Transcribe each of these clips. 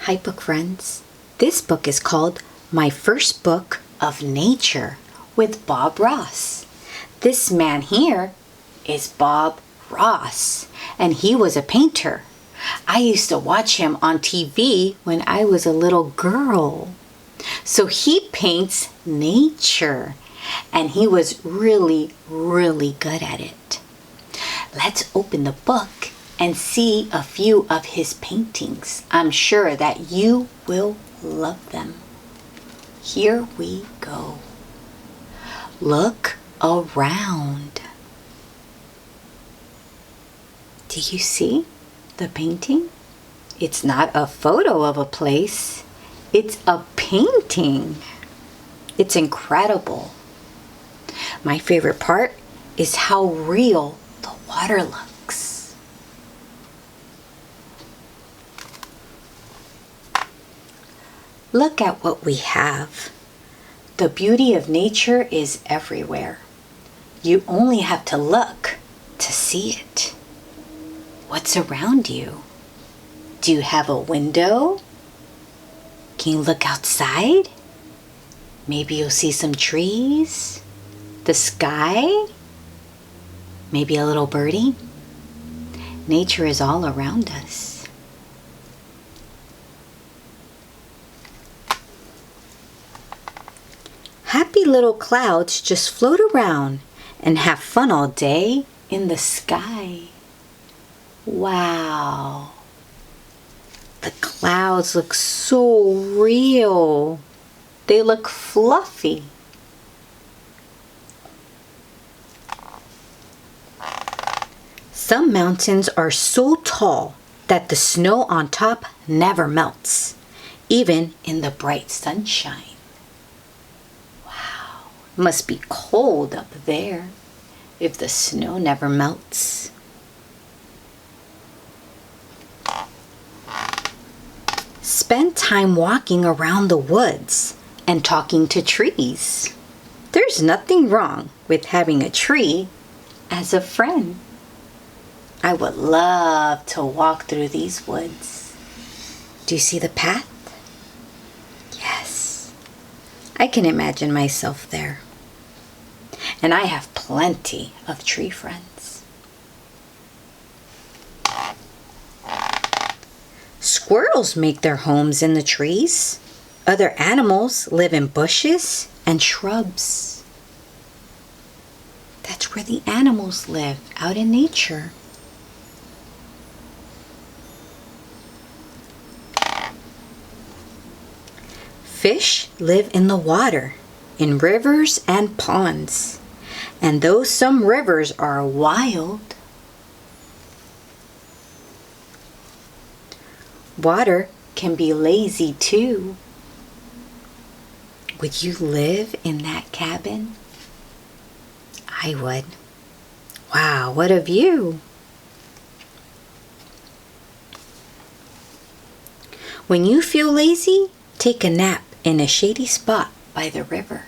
Hi book friends. This book is called My First Book of Nature with Bob Ross. This man here is Bob Ross, and he was a painter. I used to watch him on TV when I was a little girl. So he paints nature, and he was really, really good at it. Let's open the book and see a few of his paintings. I'm sure that you will love them. Here we go. Look around. Do you see the painting? It's not a photo of a place. It's a painting. It's incredible. My favorite part is how real the water looks. Look at what we have. The beauty of nature is everywhere. You only have to look to see it. What's around you? Do you have a window? Can you look outside? Maybe you'll see some trees, the sky, maybe a little birdie. Nature is all around us. Happy little clouds just float around and have fun all day in the sky. Wow. The clouds look so real. They look fluffy. Some mountains are so tall that the snow on top never melts, even in the bright sunshine. Wow, it must be cold up there if the snow never melts. Spend time walking around the woods and talking to trees. There's nothing wrong with having a tree as a friend. I would love to walk through these woods. Do you see the path? Yes. I can imagine myself there. And I have plenty of tree friends. Squirrels make their homes in the trees. Other animals live in bushes and shrubs. That's where the animals live, out in nature. Fish live in the water, in rivers and ponds. And though some rivers are wild, water can be lazy too. Would you live in that cabin? I would. Wow, what a view. When you feel lazy, take a nap in a shady spot by the river.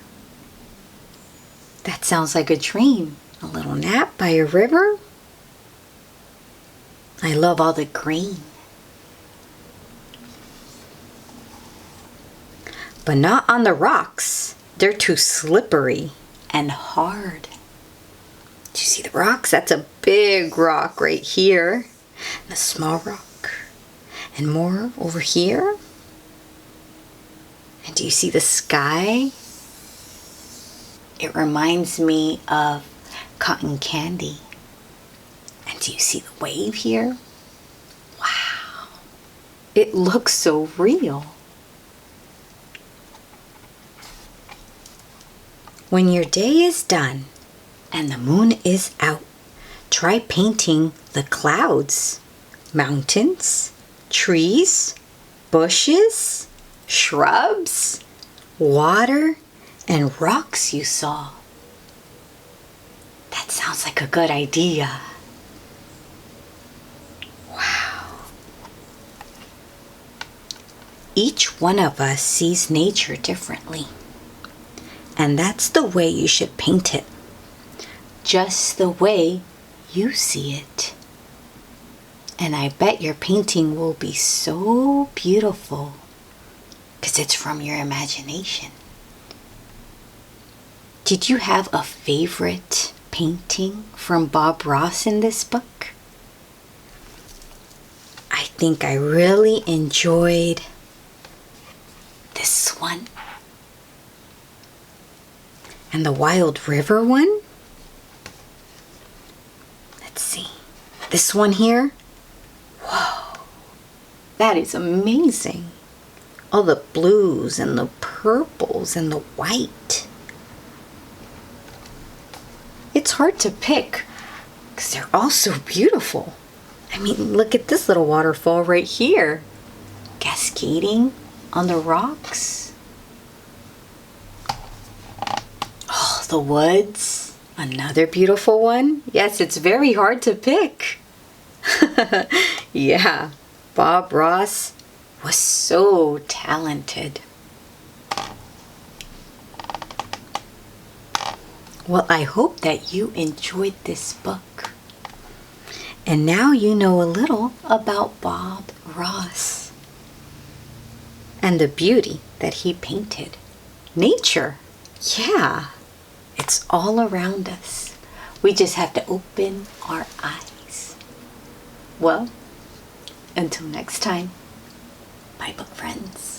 That sounds like a dream. A little nap by a river. I love all the green. But not on the rocks. They're too slippery and hard. Do you see the rocks? That's a big rock right here. And a small rock. And more over here. And do you see the sky? It reminds me of cotton candy. And do you see the wave here? Wow. It looks so real. When your day is done and the moon is out, try painting the clouds, mountains, trees, bushes, shrubs, water, and rocks you saw. That sounds like a good idea. Wow. Each one of us sees nature differently. And that's the way you should paint it. Just the way you see it. And I bet your painting will be so beautiful because it's from your imagination. Did you have a favorite painting from Bob Ross in this book? I think I really enjoyed this one. And the Wild River one? Let's see. This one here? Whoa, that is amazing. All the blues and the purples and the white. It's hard to pick because they're all so beautiful. I mean, look at this little waterfall right here, cascading on the rocks. Oh, the woods, another beautiful one. Yes, it's very hard to pick. Yeah, Bob Ross was so talented. Well, I hope that you enjoyed this book. And now you know a little about Bob Ross and the beauty that he painted. Nature, yeah, it's all around us. We just have to open our eyes. Well, until next time, bye book friends.